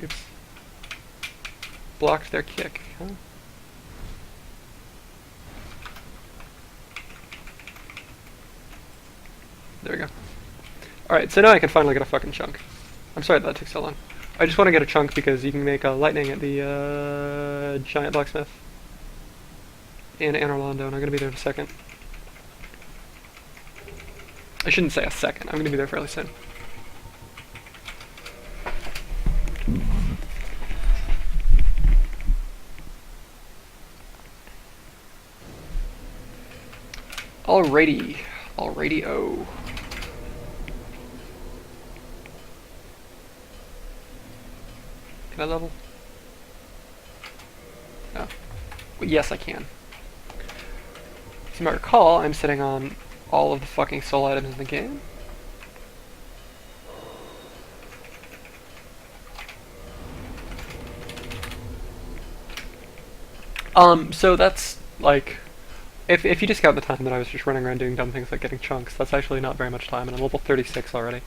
Oops. Blocked their kick, huh? There we go. Alright, so now I can finally get a fucking chunk. I'm sorry that took so long. I just want to get a chunk because you can make lightning at the giant blacksmith in Anor Londo, and I'm going to be there in a second. I shouldn't say a second, I'm going to be there fairly soon. Alrighty-o. Can I level? No. Well, yes, I can. As you might recall, I'm sitting on all of the fucking soul items in the game. So that's, like, if you discount the time that I was just running around doing dumb things like getting chunks, that's actually not very much time, and I'm level 36 already.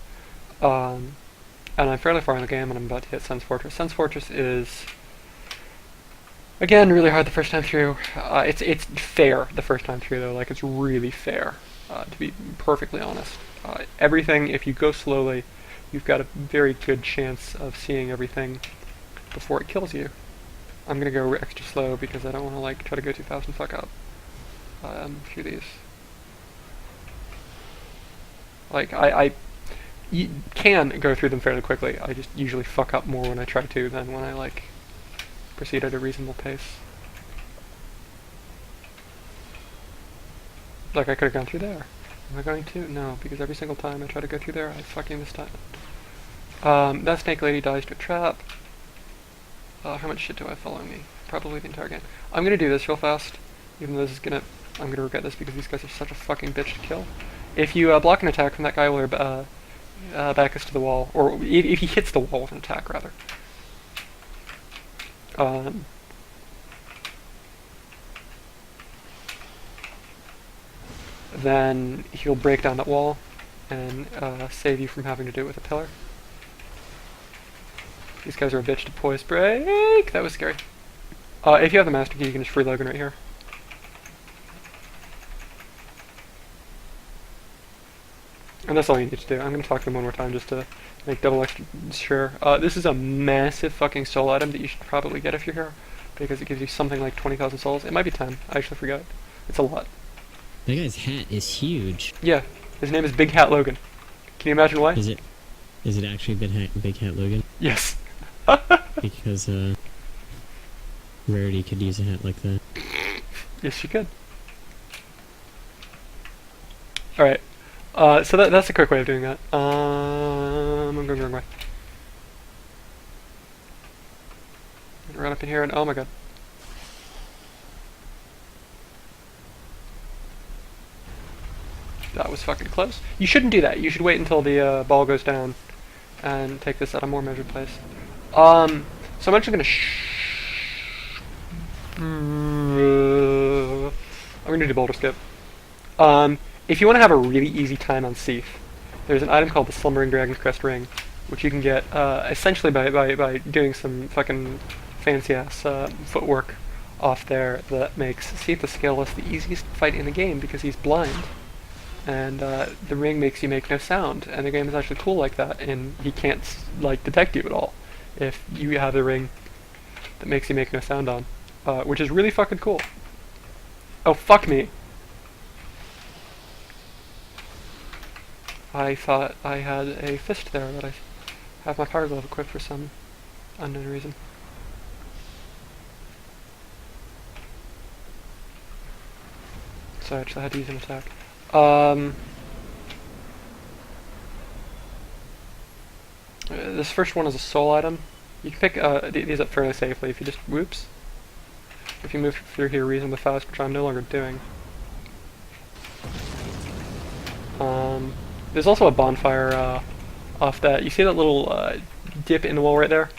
And I'm fairly far in the game, and I'm about to hit Sen's Fortress. Sen's Fortress is, again, really hard the first time through. It's fair the first time through, though. Like, it's really fair, to be perfectly honest. Everything, if you go slowly, you've got a very good chance of seeing everything before it kills you. I'm gonna go extra slow because I don't want to, like, try to go too fast and fuck up through these. Like, you can go through them fairly quickly. I just usually fuck up more when I try to than when I, like, proceed at a reasonable pace. Like, I could have gone through there. Am I going to? No, because every single time I try to go through there, I fucking miss time. That snake lady dies to a trap. How much shit do I have following me? Probably the entire game. I'm gonna do this real fast, even though this is gonna... I'm gonna regret this because these guys are such a fucking bitch to kill. If you block an attack from that guy while your back is to the wall, or if he hits the wall with an attack, rather. Then he'll break down that wall and save you from having to do it with a pillar. These guys are a bitch to poise break. That was scary. If you have the master key, you can just free Logan right here. And that's all you need to do. I'm going to talk to them one more time just to make double extra sure. This is a massive fucking soul item that you should probably get if you're here, because it gives you something like 20,000 souls. It might be 10. I actually forgot. It's a lot. That guy's hat is huge. Yeah. His name is Big Hat Logan. Can you imagine why? Is it actually Big Hat Logan? Yes. Because, Rarity could use a hat like that. Yes, she could. Alright. So that's a quick way of doing that. I'm going the wrong way. I'm gonna run up in here and oh my god. That was fucking close. You shouldn't do that. You should wait until the ball goes down and take this at a more measured pace. So I'm actually gonna do boulder skip. If you want to have a really easy time on Seath, there's an item called the Slumbering Dragon's Crest Ring, which you can get essentially by doing some fucking fancy-ass footwork off there that makes Seath the Scaleless the easiest fight in the game because he's blind. And the ring makes you make no sound, and the game is actually cool like that, and he can't, like, detect you at all if you have the ring that makes you make no sound on, which is really fucking cool. Oh, fuck me. I thought I had a fist there, but I have my power glove equipped for some unknown reason. So I actually had to use an attack. This first one is a soul item. You can pick these up fairly safely if you just whoops. If you move through here reasonably fast, which I'm no longer doing. There's also a bonfire off that. You see that little dip in the wall right there?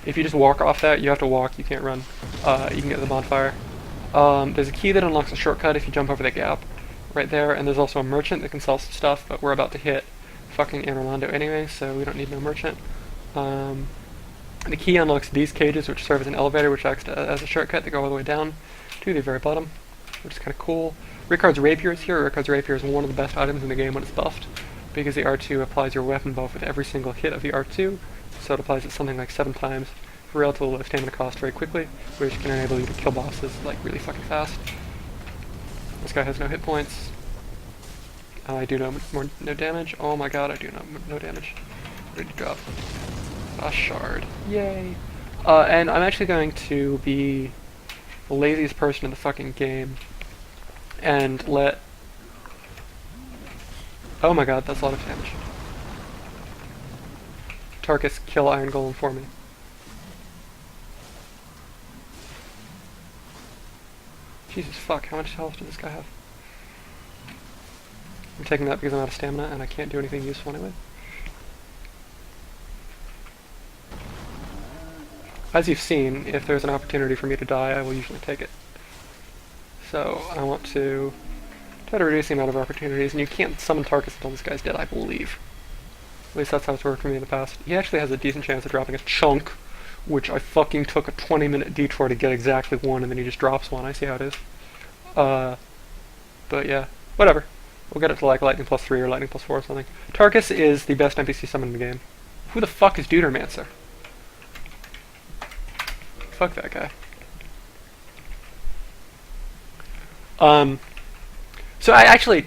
If you just walk off that, you have to walk, you can't run. You can get to the bonfire. There's a key that unlocks a shortcut if you jump over the gap right there, and there's also a merchant that can sell some stuff, but we're about to hit fucking Anor Londo anyway, so we don't need no merchant. The key unlocks these cages, which serve as an elevator, which acts as a shortcut to go all the way down to the very bottom, which is kind of cool. Ricard's Rapier is here. Ricard's Rapier is one of the best items in the game when it's buffed, because the R2 applies your weapon buff with every single hit of the R2, so it applies it something like 7 times for relatively low stamina cost very quickly, which can enable you to kill bosses like really fucking fast. This guy has no hit points. I do no damage. Oh my god, I do no damage. Ready to drop. A shard. Yay. And I'm actually going to be the laziest person in the fucking game and let... Oh my god, that's a lot of damage. Tarkus kill Iron Golem for me. Jesus fuck, how much health does this guy have? I'm taking that because I'm out of stamina and I can't do anything useful anyway. As you've seen, if there's an opportunity for me to die, I will usually take it. So, I want to try to reduce the amount of opportunities, and you can't summon Tarkus until this guy's dead, I believe. At least that's how it's worked for me in the past. He actually has a decent chance of dropping a chunk, which I fucking took a 20-minute detour to get exactly one, and then he just drops one. I see how it is. But yeah, whatever. We'll get it to like Lightning plus 3 or Lightning plus 4 or something. Tarkus is the best NPC summon in the game. Who the fuck is Dudermancer? Fuck that guy. So I actually...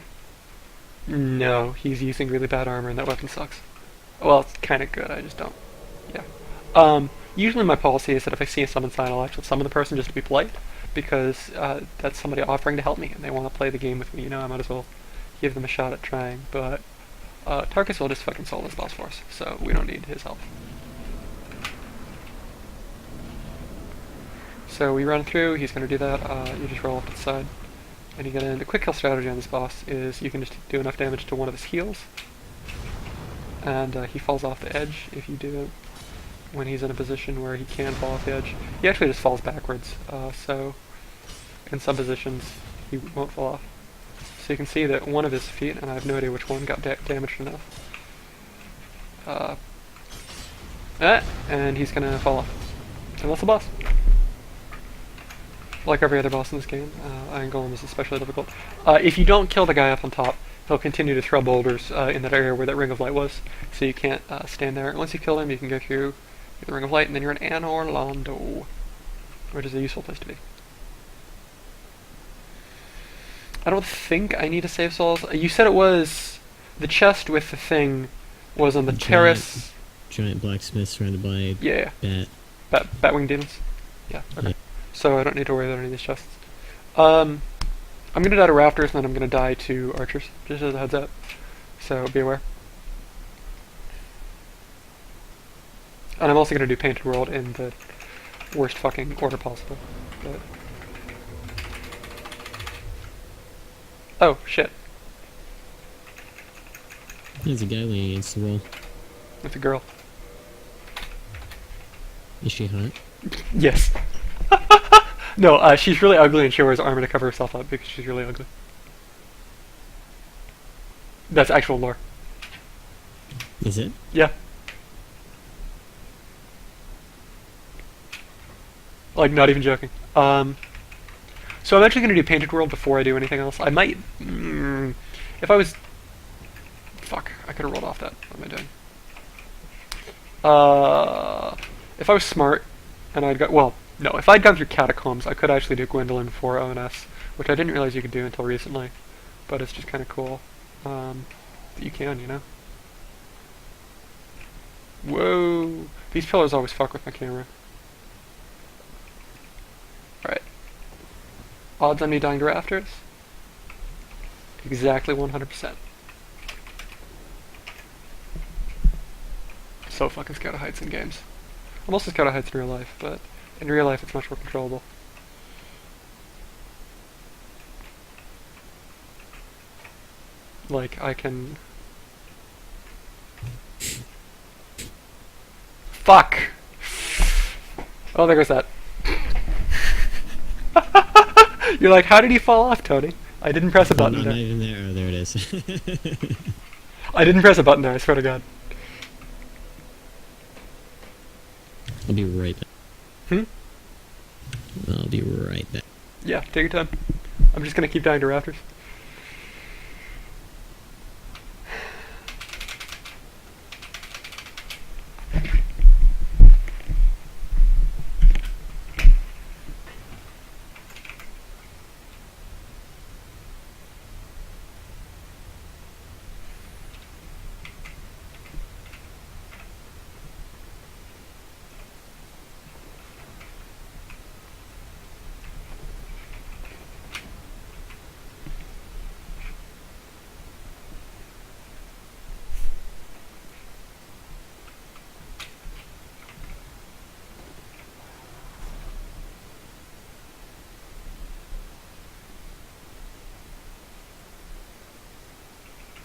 No, he's using really bad armor and that weapon sucks. Well, it's kinda good, I just don't... Yeah. Usually my policy is that if I see a summon sign, I'll actually summon the person just to be polite, because that's somebody offering to help me, and they want to play the game with me, you know, I might as well give them a shot at trying, but Tarkus will just fucking solve this boss for us, so we don't need his help. So we run through, he's going to do that, you just roll up to the side, and you get in. The quick kill strategy on this boss is you can just do enough damage to one of his heals, and he falls off the edge if you do it when he's in a position where he can fall off the edge. He actually just falls backwards, so in some positions he won't fall off. So you can see that one of his feet, and I have no idea which one, got damaged enough. And he's gonna fall off. And that's the boss. Like every other boss in this game, Iron Golem is especially difficult. If you don't kill the guy up on top, he'll continue to throw boulders in that area where that Ring of Light was, so you can't stand there. Once you kill him, you can go through the Ring of Light, and then you're in Anne Orlando, which is a useful place to be. I don't think I need to save souls. You said it was the chest with the thing was on the terrace. Giant blacksmith surrounded by Batwing demons. Yeah. Okay. Yeah. So I don't need to worry about any of these chests. I'm gonna die to raptors, and then I'm gonna die to archers. Just as a heads up. So be aware. And I'm also gonna do Painted World in the worst fucking order possible. But oh, shit. There's a guy leaning against the wall. With a girl. Is she hot? Yes. No, she's really ugly and she wears armor to cover herself up because she's really ugly. That's actual lore. Is it? Yeah. Like, not even joking. So I'm actually going to do Painted World before I do anything else. I might... if I was... Fuck, I could have rolled off that. What am I doing? If I was smart, and I'd got... Well, no, if I'd gone through Catacombs, I could actually do Gwendolyn for ONS, which I didn't realize you could do until recently. But it's just kind of cool. That you can, you know? Whoa! These pillars always fuck with my camera. Right. Odds on me dying to rafters? Exactly 100%. So fucking scared of heights in games. I'm also scared of heights in real life, but in real life it's much more controllable. Like, I can... Fuck! Oh, there goes that. You're like, how did he fall off, Tony? I didn't press a button no, there. not even there. Oh, there it is. I didn't press a button there, I swear to God. I'll be right back. Hmm? I'll be right back. Yeah, take your time. I'm just gonna keep dying to rafters.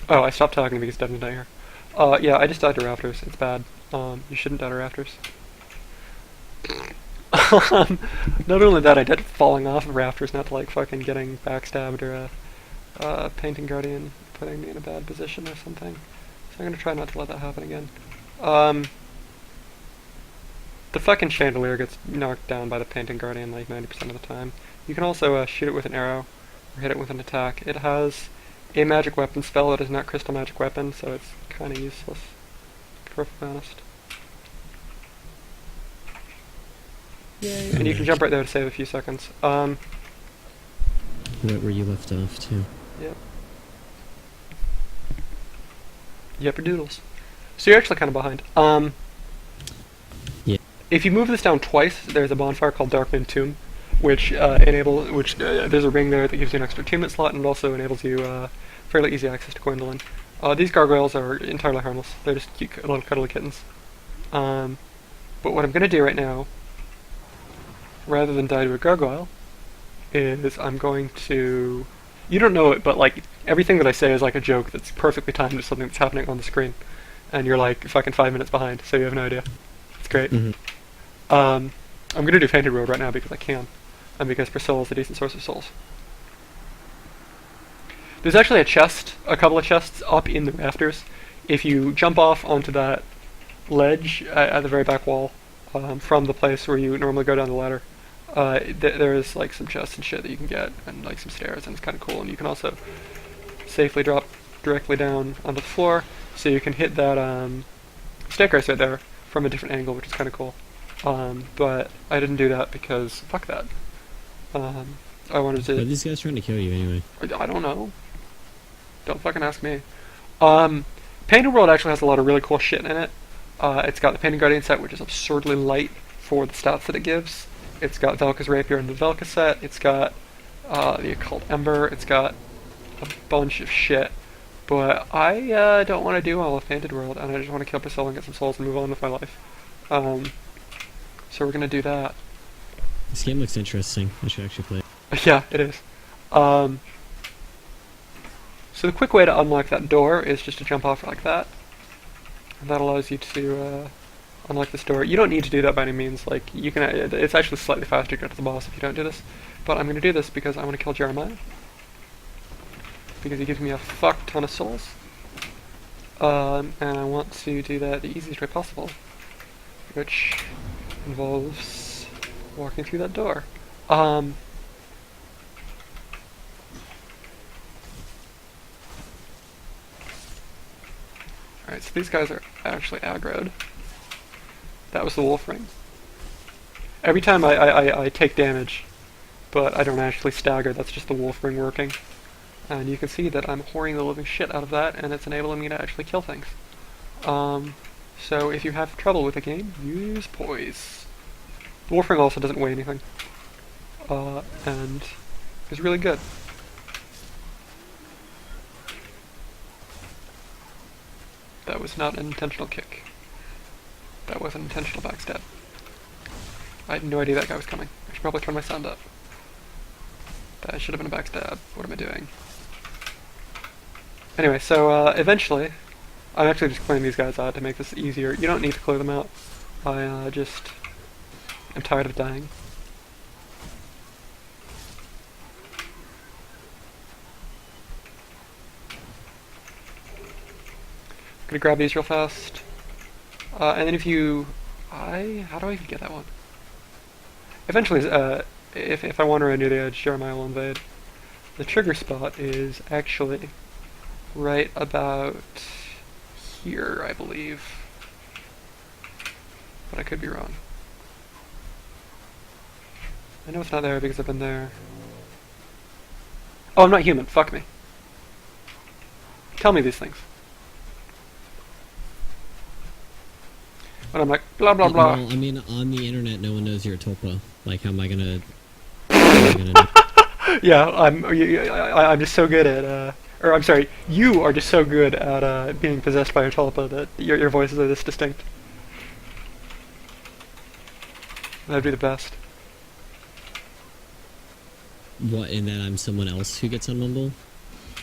Oh, I stopped talking because Devin died here. Yeah, I just died to rafters. It's bad. You shouldn't die to rafters. Not only that, I died falling off of rafters, not to like fucking getting backstabbed or painting guardian putting me in a bad position or something. So I'm gonna try not to let that happen again. The fucking chandelier gets knocked down by the painting guardian like 90% of the time. You can also shoot it with an arrow or hit it with an attack. It has a magic weapon spell that is not crystal magic weapon, so it's kind of useless, to be perfectly honest. Yay. And you can jump right there to save a few seconds. Right where you left off, too. Yep. Yep, doodles. So you're actually kind of behind. Yeah. If you move this down twice, there's a bonfire called Darkman Tomb, which there's a ring there that gives you an extra attunement slot and also enables you fairly easy access to Gwendolyn. These gargoyles are entirely harmless. They're just cute little cuddly kittens. But what I'm going to do right now, rather than die to a gargoyle, is I'm going to... You don't know it, but like everything that I say is like a joke that's perfectly timed to something that's happening on the screen. And you're like fucking 5 minutes behind, so you have no idea. It's great. Mm-hmm. I'm going to do Painted Road right now because I can. And because Priscilla is a decent source of souls. There's actually a couple of chests up in the rafters. If you jump off onto that ledge at the very back wall, from the place where you normally go down the ladder, there's like some chests and shit that you can get, and like some stairs, and it's kind of cool. And you can also safely drop directly down onto the floor, so you can hit that staircase right there from a different angle, which is kind of cool. But I didn't do that because fuck that. I wanted to... Why are these guys trying to kill you anyway? I don't know. Don't fucking ask me. Painted World actually has a lot of really cool shit in it. It's got the Painted Guardian set, which is absurdly light for the stats that it gives. It's got Velka's Rapier in the Velka set. It's got the Occult Ember. It's got a bunch of shit. But I don't want to do all of Painted World, and I just want to kill Priscilla and get some souls and move on with my life. So we're gonna do that. This game looks interesting. I should actually play it. Yeah, it is. So the quick way to unlock that door is just to jump off like that. And that allows you to unlock this door. You don't need to do that by any means. Like, you can. It's actually slightly faster to get to the boss if you don't do this. But I'm going to do this because I want to kill Jeremiah. Because he gives me a fuck ton of souls. And I want to do that the easiest way possible. Which involves walking through that door. Alright, so these guys are actually aggroed. That was the wolf ring. Every time I take damage, but I don't actually stagger, that's just the wolf ring working. And you can see that I'm whoring the living shit out of that, and it's enabling me to actually kill things. So if you have trouble with the game, use poise. The wolf ring also doesn't weigh anything. And is really good. That was not an intentional kick. That was an intentional backstab. I had no idea that guy was coming. I should probably turn my sound up. That should have been a backstab. What am I doing? Anyway, so eventually, I'm actually just clearing these guys out to make this easier. You don't need to clear them out. I just am tired of dying. I'm gonna grab these real fast. And then if you How do I even get that one? Eventually, if I wander around near the edge, Jeremiah will invade. The trigger spot is actually right about here, I believe. But I could be wrong. I know it's not there because I've been there. Oh, I'm not human. Fuck me. Tell me these things. But I'm like, blah blah blah. Well, I mean, on the internet, no one knows you're a tulpa. Like, how am I gonna... How am I gonna know? Yeah, I'm just so good at, or I'm sorry, you are just so good at being possessed by a tulpa that your voices are this distinct. That'd be the best. What, in that I'm someone else who gets on Mumble?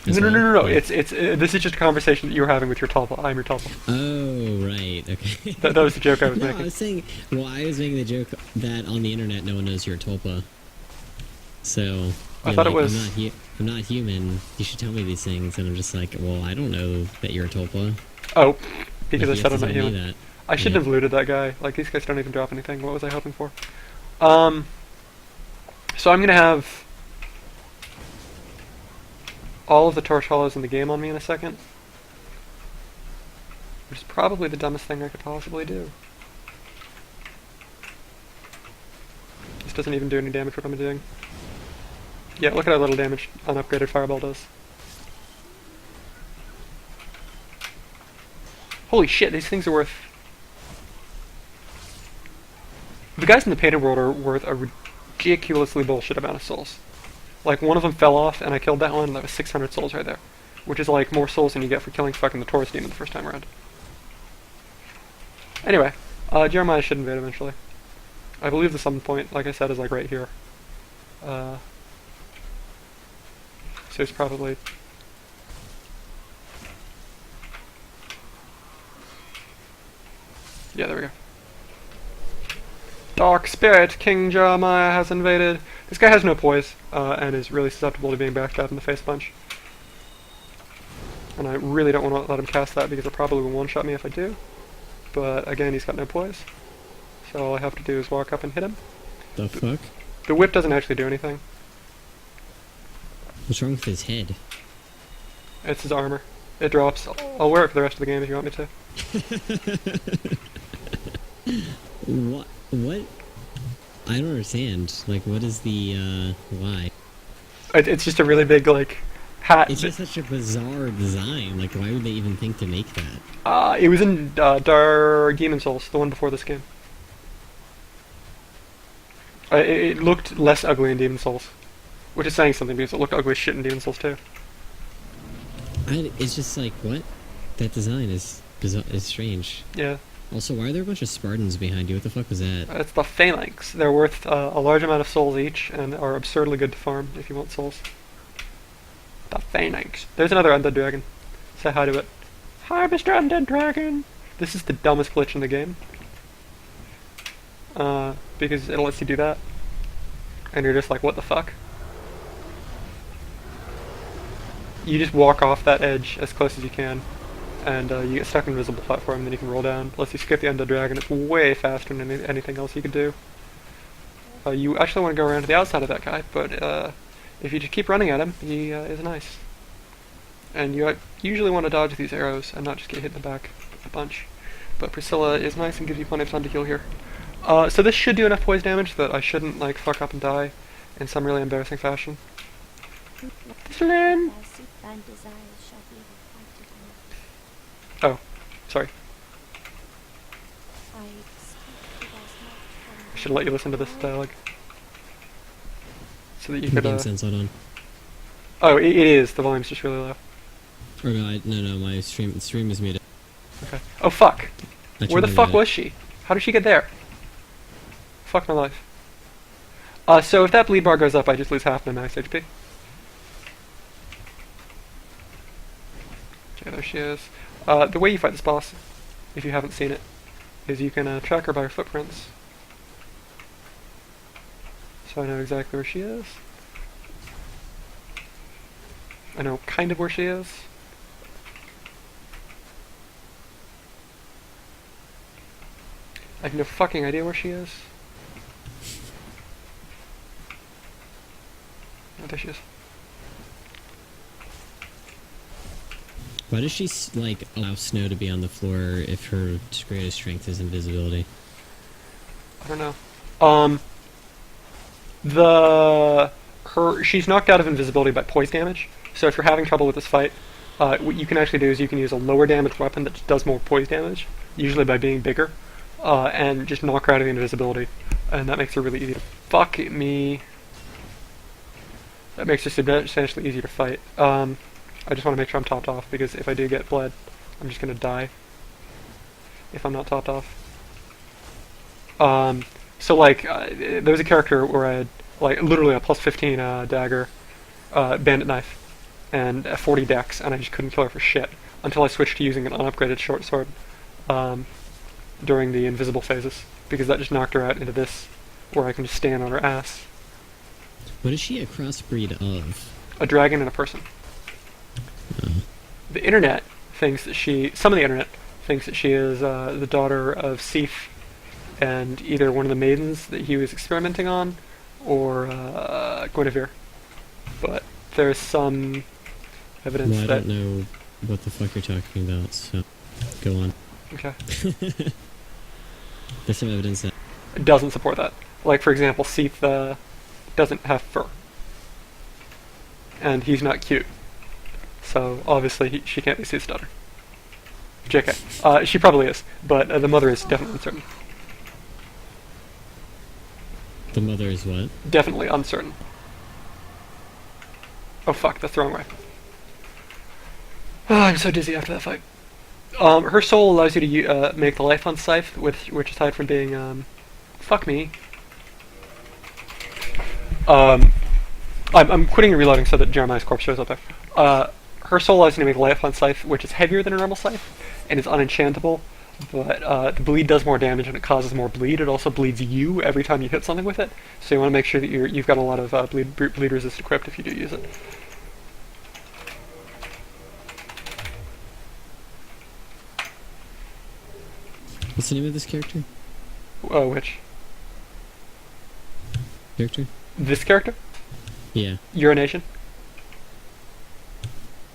No. Like, It's this is just a conversation that you're having with your tulpa. I'm your tulpa. oh, right, okay. That was the joke I was No, making. I was saying... Well, I was making the joke that on the internet, no one knows you're a tulpa. So... I thought it was... I'm not human. You should tell me these things. And I'm just like, well, I don't know that you're a tulpa. Oh, because Like, I you said have I'm to not tell me human. that. I shouldn't Yeah. have looted that guy. Like, these guys don't even drop anything. What was I hoping for? So I'm gonna have all of the torch hollows in the game on me in a second. Which is probably the dumbest thing I could possibly do. This doesn't even do any damage what I'm doing. Yeah, look at how little damage unupgraded fireball does. Holy shit, these things are worth... The guys in the painted world are worth a ridiculously bullshit amount of souls. Like, one of them fell off, and I killed that one, and that was 600 souls right there. Which is like more souls than you get for killing fucking the Taurus demon the first time around. Anyway, Jeremiah should invade eventually. I believe the summon point, like I said, is like right here. So it's probably... Yeah, there we go. Dark Spirit, King Jeremiah has invaded. This guy has no poise, and is really susceptible to being backstabbed in the face punch. And I really don't want to let him cast that because it probably will one-shot me if I do. But again, he's got no poise. So all I have to do is walk up and hit him. The fuck? The whip doesn't actually do anything. What's wrong with his head? It's his armor. It drops. I'll wear it for the rest of the game if you want me to. What? What? I don't understand. Like, what is the, why? It's just a really big, like, hat. It's just such a bizarre design. Like, why would they even think to make that? It was in Dark Demon Souls, the one before this game. It looked less ugly in Demon Souls. Which is saying something because it looked ugly as shit in Demon Souls too. It's just like, what? That design is bizarre. It's strange. Yeah. Also, why are there a bunch of Spartans behind you? What the fuck was that? It's the Phalanx. They're worth a large amount of souls each and are absurdly good to farm if you want souls. The Phalanx. There's another undead dragon. Say hi to it. Hi, Mr. Undead Dragon! This is the dumbest glitch in the game. Because it lets you do that. And you're just like, what the fuck? You just walk off that edge as close as you can, and you get stuck in an invisible platform, and then you can roll down. Lets you skip the undead dragon. It's way faster than anything else you could do. You actually want to go around to the outside of that guy, but if you just keep running at him, he is nice. And you usually want to dodge these arrows and not just get hit in the back a bunch. But Priscilla is nice and gives you plenty of time to heal here. So this should do enough poise damage that I shouldn't like fuck up and die in some really embarrassing fashion. Lynn! Oh, sorry. I should let you listen to this dialogue. So that you could, Game sense on. Oh, it is. The volume's just really low. Or no, no, my stream is muted. Okay. Oh, fuck! I Where the turned it fuck muted. was she? How did she get there? Fuck my life. So if that bleed bar goes up, I just lose half my max HP. Okay, there she is. The way you fight this boss, if you haven't seen it, is you can track her by her footprints. So I know exactly where she is. I know kind of where she is. I have no fucking idea where she is. Oh, there she is. Why does she like allow snow to be on the floor if her greatest strength is invisibility? I don't know. She's knocked out of invisibility by poise damage. So if you're having trouble with this fight, what you can actually do is you can use a lower damage weapon that does more poise damage, usually by being bigger, and just knock her out of the invisibility, and that makes her really easy to fuck me. That makes her substantially easier to fight. I just want to make sure I'm topped off, because if I do get bled, I'm just gonna die if I'm not topped off. So like, there was a character where I had like literally a plus 15 dagger, bandit knife, and a 40 dex, and I just couldn't kill her for shit until I switched to using an unupgraded short sword during the invisible phases, because that just knocked her out into this, where I can just stand on her ass. What is she a crossbreed of? A dragon and a person. The internet thinks that some of the internet thinks that she is the daughter of Sif, and either one of the maidens that he was experimenting on, or Guinevere. But there's some evidence well, I that... don't know what the fuck you're talking about, so go on. Okay. There's some evidence that... It doesn't support that. Like, for example, Sif doesn't have fur. And he's not cute. So, obviously, she can't be Sif's daughter. JK. She probably is, but the mother is definitely uncertain. The mother is what? Definitely uncertain. Oh fuck, that's the wrong way. Oh, I'm so dizzy after that fight. Her soul allows you to make the life on scythe, which aside from being, fuck me. I'm quitting and reloading so that Jeremiah's corpse shows up there. Her soul allows you to make life on scythe, which is heavier than a normal scythe, and is unenchantable, but the bleed does more damage and it causes more bleed. It also bleeds you every time you hit something with it, so you want to make sure that you've got a lot of bleed resist equipped if you do use it. What's the name of this character? Which? Character? This character? Yeah. Urination.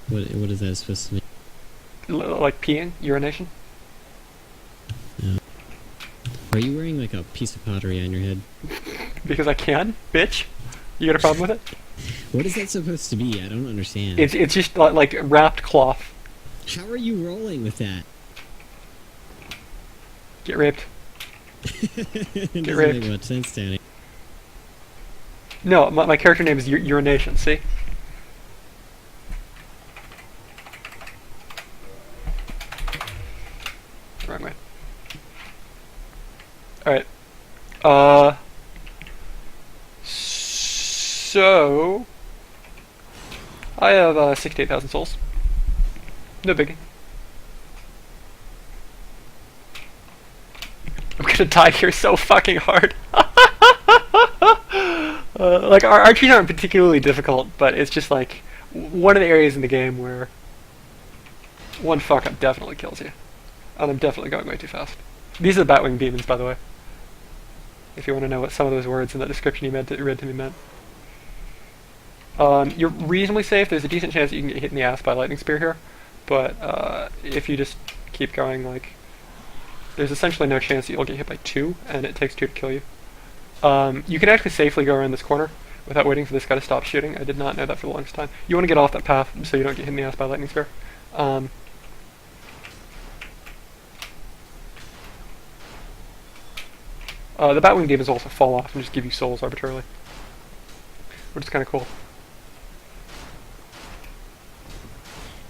What is that supposed to mean? Like peeing? Urination? No. Are you wearing like a piece of pottery on your head? Because I can, bitch. You got a problem with it? What is that supposed to be? I don't understand. It's just like wrapped cloth. How are you rolling with that? Get raped. It doesn't raped. make much sense, Danny. No, my character name is Urination, see? Wrong way. Alright. So... I have 68,000 souls. No biggie. I'm gonna die here so fucking hard. Like, archeries aren't particularly difficult, but it's just like one of the areas in the game where one fuck up definitely kills you. And I'm definitely going way too fast. These are the Batwing demons, by the way. If you want to know what some of those words in that description you read to me meant. You're reasonably safe. There's a decent chance that you can get hit in the ass by a lightning spear here, but if you just keep going, like, there's essentially no chance that you'll get hit by 2, and it takes 2 to kill you. You can actually safely go around this corner without waiting for this guy to stop shooting. I did not know that for the longest time. You want to get off that path so you don't get hit in the ass by a lightning spear. The Batwing demons also fall off and just give you souls arbitrarily, which is kind of cool.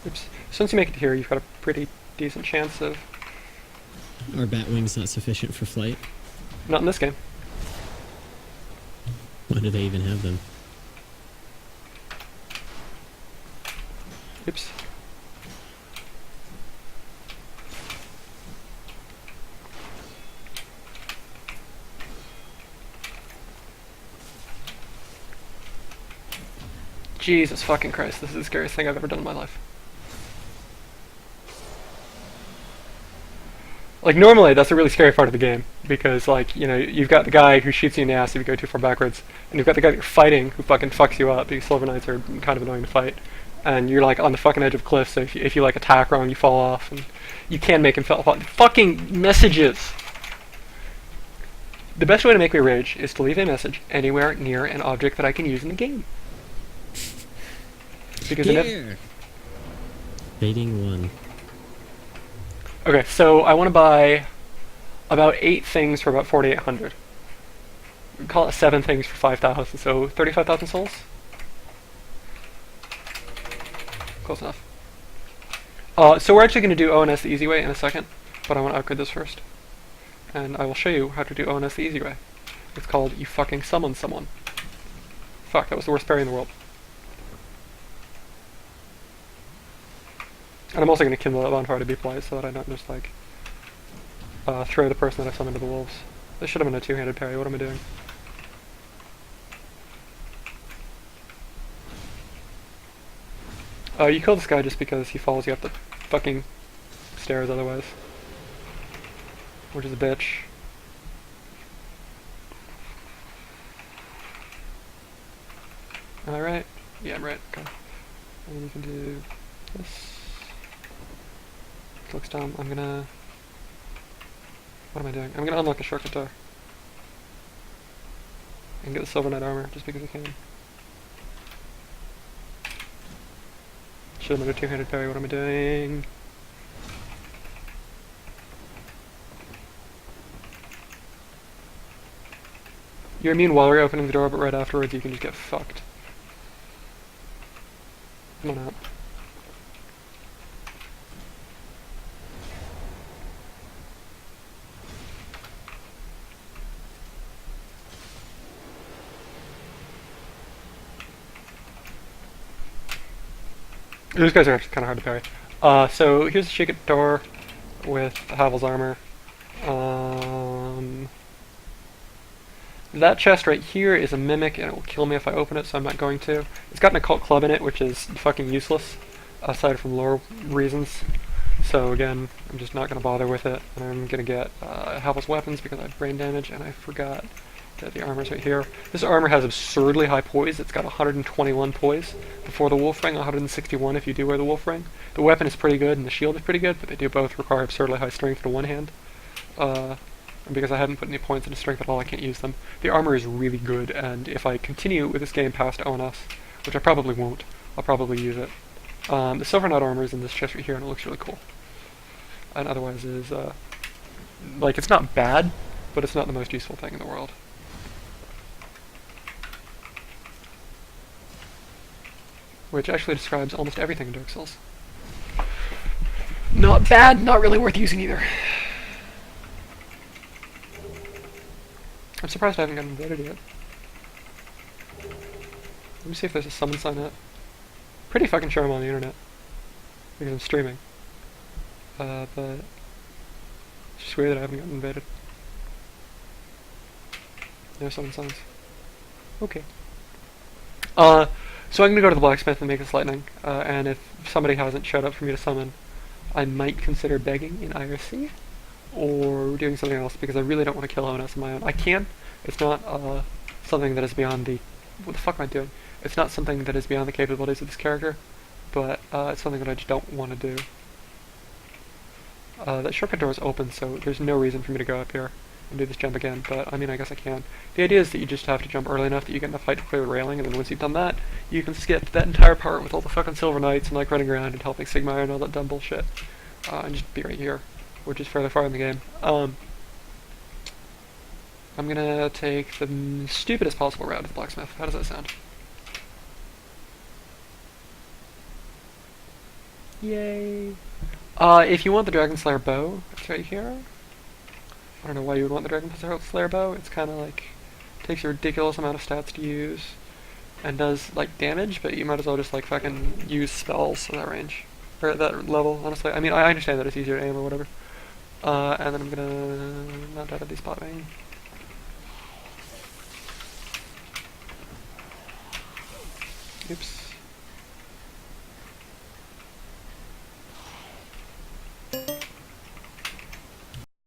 Oops. Since you make it here, you've got a pretty decent chance of... Are Batwings not sufficient for flight? Not in this game. Why do they even have them? Oops. Jesus fucking Christ, this is the scariest thing I've ever done in my life. Like, normally, that's a really scary part of the game, because, like, you know, you've got the guy who shoots you in the ass if you go too far backwards, and you've got the guy that you're fighting who fucking fucks you up, because Silver Knights are kind of annoying to fight, and you're, like, on the fucking edge of a cliff, so if you like, attack wrong, you fall off, and you can make him fall off. Fucking messages! The best way to make me rage is to leave a message anywhere near an object that I can use in the game. Because Here! Rating 1. Okay, so I want to buy about 8 things for about 4,800. Call it 7 things for 5,000, so 35,000 souls? Close enough. So we're actually going to do ONS the easy way in a second, but I want to upgrade this first. And I will show you how to do ONS the easy way. It's called you fucking summon someone. Fuck, that was the worst parry in the world. And I'm also going to kindle that bonfire to be polite so that I don't just, like, throw the person that I summoned to the wolves. This should have been a two-handed parry. What am I doing? You kill this guy just because he follows you up the fucking stairs otherwise. Which is a bitch. Am I right? Yeah, I'm right. Okay. And we can do this. Looks dumb. I'm gonna... What am I doing? I'm gonna unlock the shortcut door. And get the Silver Knight armor, just because I can. Should have made a two-handed parry. What am I doing? You're immune while you're opening the door, but right afterwards you can just get fucked. Come on out. Those guys are actually kind of hard to parry. So here's the shake it door with Havel's armor. That chest right here is a mimic, and it will kill me if I open it, so I'm not going to. It's got an occult club in it, which is fucking useless, aside from lore reasons. So again, I'm just not going to bother with it, and I'm going to get Havel's weapons because I have brain damage, and I forgot that the armor's right here. This armor has absurdly high poise. It's got 121 poise before the wolf ring, 161 if you do wear the wolf ring. The weapon is pretty good, and the shield is pretty good, but they do both require absurdly high strength in one hand. And because I haven't put any points into strength at all, I can't use them. The armor is really good, and if I continue with this game past ONS, which I probably won't, I'll probably use it. The Silver Knight armor is in this chest right here, and it looks really cool. And otherwise is, like, it's not bad, but it's not the most useful thing in the world. Which actually describes almost everything in Dark Souls. Not bad, not really worth using either. I'm surprised I haven't gotten invaded yet. Let me see if there's a summon sign up. Pretty fucking sure I'm on the internet. Because I'm streaming. But it's just weird that I haven't gotten invaded. No summon signs. Okay. So I'm gonna go to the blacksmith and make this lightning. And if somebody hasn't showed up for me to summon, I might consider begging in IRC. Or doing something else, because I really don't want to kill ONS on my own. I can. It's not something that is beyond the... What the fuck am I doing? It's not something that is beyond the capabilities of this character, but it's something that I just don't want to do. That shortcut door is open, so there's no reason for me to go up here and do this jump again, but I mean, I guess I can. The idea is that you just have to jump early enough that you get enough height to clear the railing, and then once you've done that, you can skip that entire part with all the fucking Silver Knights and like running around and helping Sigmar and all that dumb bullshit, and just be right here, which is fairly far in the game. I'm gonna take the stupidest possible route to the blacksmith. How does that sound? Yay! If you want the Dragon Slayer bow, it's right here. I don't know why you would want the Dragon Slayer bow. It's kind of like takes a ridiculous amount of stats to use and does like damage, but you might as well just like fucking use spells in that range or at that level. Honestly, I mean, I understand that it's easier to aim or whatever. And then I'm gonna not out of these spot main. Oops.